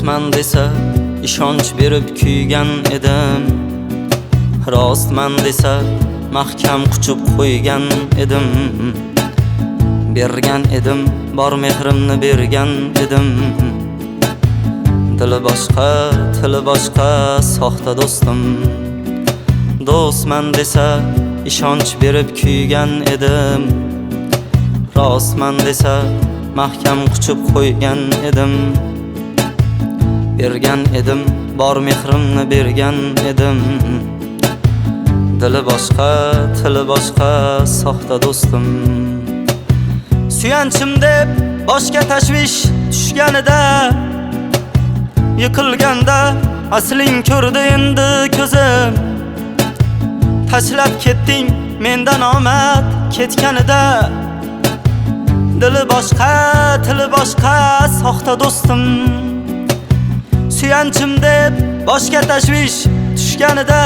Dostman desa ishonch berib kuygan edim. Rostman desa mahkam quchib qo'ygan edim. Bergan edim, bor mehrimni bergan edim. Dili boshqa, tili boshqa soxta do'stim. Do'stman desa ishonch berib kuygan edim. Rostman desa mahkam quchib qo'ygan edim. Bergan edim, bor mehrimni bergan edim. Dili boshqa, tili boshqa soxta do'stim. Suyanchim deb boshga tashvish tushganida, yiqilganda asling ko'rdi endi ko'zim. Tashlab ketding mendan omad ketganida, dili boshqa, tili boshqa soxta do'stim. Suyanchim deb boshga tashvish tushganida,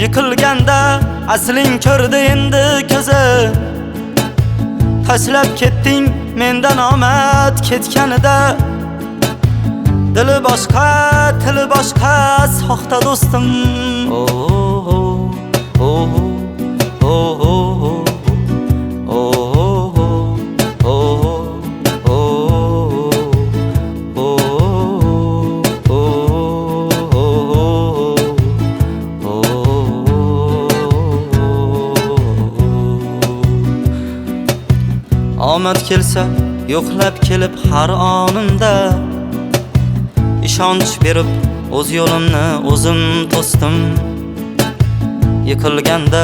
yiqilganda asling ko'rdi endi ko'zim. Tashlab ketding mendan omad ketganida, dili boshqa, tili boshqa soxta do'stim. Omad kelsa yo'qlab kelib har onimda, ishonch berib o'z yo'limni o'zim to'sdim. Yiqilganda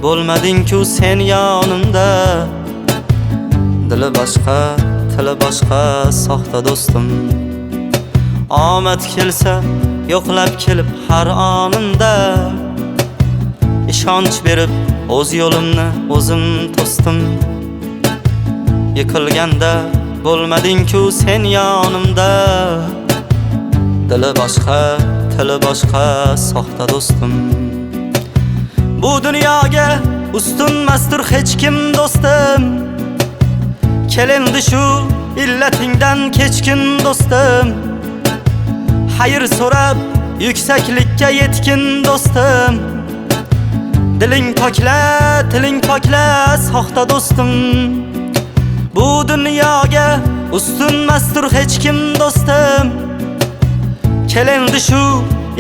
bo'lmading-ku sen yonimda, dili boshqa, tili boshqa soxta do'stim. Omad kelsa yo'qlab kelib har onimda, ishonch berib o'z yo'limni o'zim to'sdim. Yiqilganda bo'lmading-ku sen yonimda, dili boshqa, tili boshqa soxta do'stim. Bu dunyoga ustunmasdir hech kim do'stim. Kelendi shu illatingdan kechkin do'stim. Xayr so'rab yuksaklikka yetkin do'stim. Diling pokla, tiling pokla soxta do'stim. Bu dunyoga ustunmasdir hech kim do'stim. Kelendi shu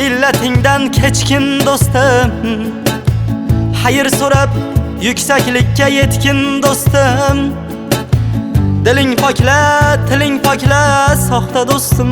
illatingdan kechkin do'stim. Xayr so'rab yuksaklikka yetkin do'stim. Diling pokla, tiling pokla soxta do'stim.